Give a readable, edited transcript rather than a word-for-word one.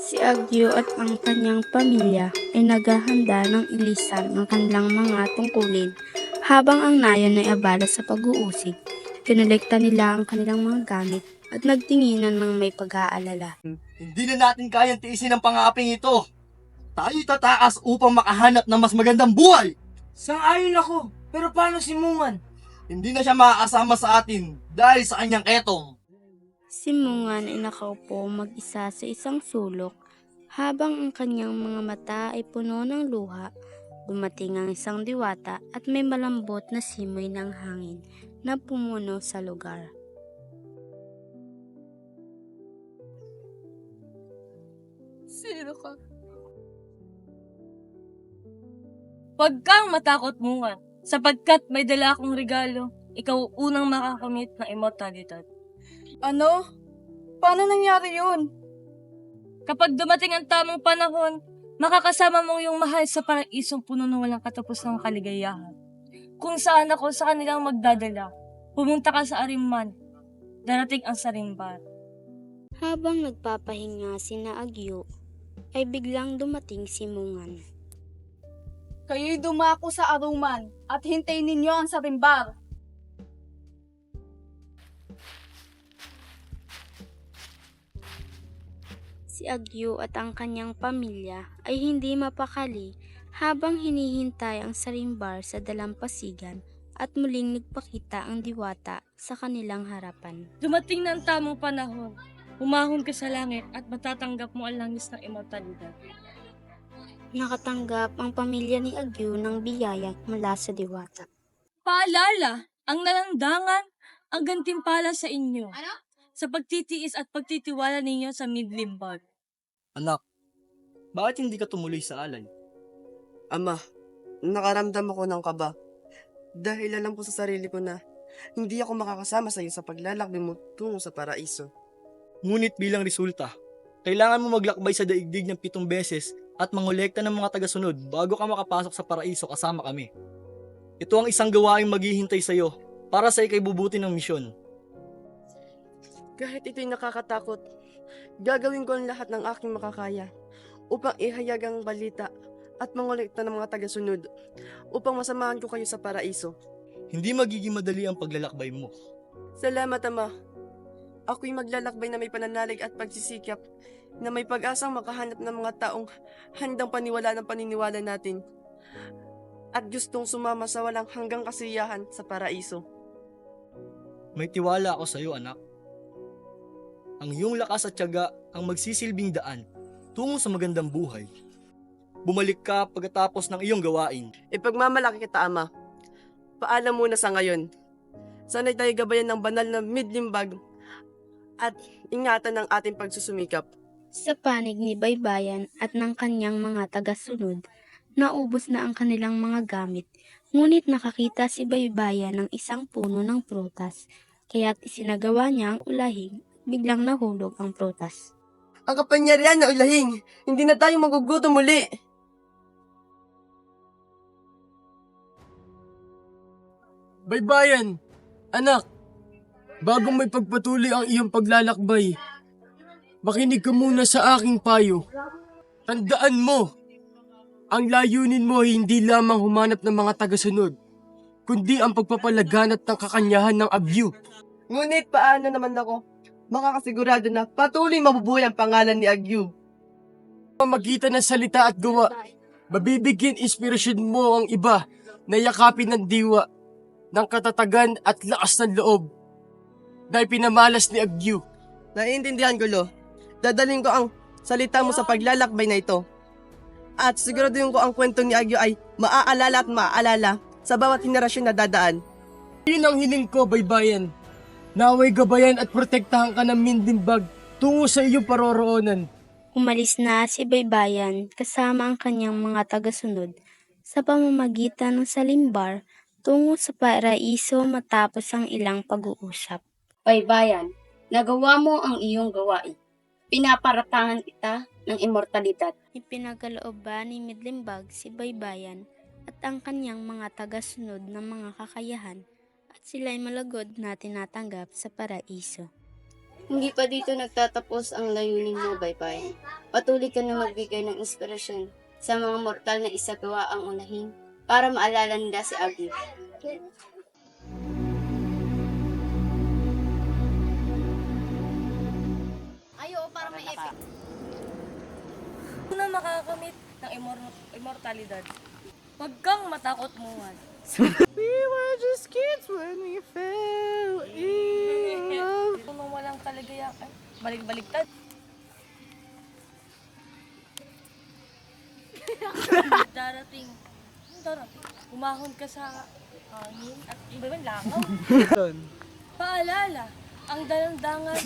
Si Agyo at ang kanyang pamilya ay naghahanda ng ilisan ng kanilang mga tungkulin habang ang nayon ay abala sa pag-uusig. Kinolekta nila ang kanilang mga gamit at nagtinginan ng may pag-aalala. Hindi na natin kayang tiisin ang pangaping ito. Tayo'y tataas upang makahanap ng mas magandang buhay. Sang-ayon ako, pero paano si Mungan? Hindi na siya makakasama sa atin dahil sa kanyang etong. Si Mungan ay nakaupo mag-isa sa isang sulok habang ang kanyang mga mata ay puno ng luha. Dumating ang isang diwata at may malambot na simoy ng hangin na pumuno sa lugar. Sino ka? Huwag kang matakot, Mungan, sapagkat may dala akong regalo. Ikaw unang makakamit ng immortalidad. Ano? Paano nangyari yun? Kapag dumating ang tamang panahon, makakasama mo yung mahal sa paraisong puno ng walang katapos ng kaligayahan. Kung saan ako sa kanilang magdadala, pumunta ka sa Arimman. Darating ang Sarimbar. Habang nagpapahinga sina Agyo, ay biglang dumating si Mungan. Kayo'y dumako sa Aruman at hintayin ninyo ang Sarimbar. Si Agyo at ang kanyang pamilya ay hindi mapakali habang hinihintay ang Sarimbar sa dalampasigan at muling nagpakita ang diwata sa kanilang harapan. Dumating na ang tamang panahon. Humahon ka sa langit at matatanggap mo ang langis ng immortalidad. Nakatanggap ang pamilya ni Agyo ng biyaya mula sa diwata. Paalala, ang nalandangan ang gantimpala sa inyo. Sa pagtitiis at pagtitiwala ninyo sa Midlimbag. Anak, bakit hindi ka tumuloy sa alay? Ama, nakaramdam ako ng kaba. Dahil alam ko sa sarili ko na hindi ako makakasama sa iyo sa paglalakbay mo tungo sa paraiso. Ngunit bilang resulta, kailangan mo maglakbay sa daigdig ng 7 beses at mangolekta ng mga tagasunod bago ka makapasok sa paraiso kasama kami. Ito ang isang gawaing maghihintay sa iyo para sa ikaibubuti ng misyon. Kahit ito'y nakakatakot, gagawin ko ang lahat ng aking makakaya upang ihayag ang balita at mangolekta ng mga tagasunod upang masamahan ko kayo sa paraiso. Hindi magiging madali ang paglalakbay mo. Salamat, Ama. Ako'y maglalakbay na may pananalig at pagsisikap na may pag-asang makahanap ng mga taong handang paniwala ng paniniwala natin at gustong sumama sa walang hanggang kasiyahan sa paraiso. May tiwala ako sa iyo, anak. Ang iyong lakas at tiyaga ang magsisilbing daan tungo sa magandang buhay. Bumalik ka pagkatapos ng iyong gawain. Ipagmamalaki kita, Ama. Paalam muna sa ngayon. Sana'y tayo gabayan ng banal na Midlimbag at ingatan ng ating pagsusumikap. Sa panig ni Baybayan at ng kanyang mga tagasunod, naubos na ang kanilang mga gamit, ngunit nakakita si Baybayan ng isang puno ng prutas, kaya't isinagawa niya ang ulahig, biglang nahulog ang prutas. Ang kapangyarihan na ulahing, hindi na tayo magugutom muli. Baybayan, anak, bago may pagpatuloy ang iyong paglalakbay, makinig ka muna sa aking payo. Tandaan mo, ang layunin mo ay hindi lamang humanap ng mga tagasunod, kundi ang pagpapalaganap ng kakanyahan ng Agyo. Ngunit paano naman ako makakasigurado na patuloy mabubuhay ang pangalan ni Agyo? Pamagitan ng salita at gawa, mabibigyan inspirasyon mo ang iba na yakapin ng diwa ng katatagan at lakas ng loob dahil pinamalas ni Agyo. Naiintindihan ko, Lo. Dadalhin ko ang salita mo sa paglalakbay na ito. At siguraduhin ko ang kwento ni Agyo ay maaalala at maaalala sa bawat henerasyon na dadaan. Yun ang hiling ko, Baybayan. Naway gabayan at protektahan ka ng Midlimbag tungo sa iyong paroroonan. Umalis na si Baybayan kasama ang kanyang mga tagasunod sa pamamagitan ng Salimbar tungo sa paraiso matapos ang ilang pag-uusap. Baybayan, nagawa mo ang iyong gawain. Pinaparatangan kita ng immortalidad. Ipinagalooban ni Midlimbag si Baybayan at ang kanyang mga tagasunod ng mga kakayahan at sila'y malagod na tinatanggap sa paraiso. Hindi pa dito nagtatapos ang layunin mo, Baybayan. Patuloy ka na magbigay ng inspirasyon sa mga mortal na isagawa ang unahin para maalala nila si Agni. Kung na makakamit ng immortalidad, huwag kang matakot muwan. Kung walang kaligayahan, balik-baliktad. Darating, umahon ka sa hangin at iba man langaw. Paalala, ang dalandangan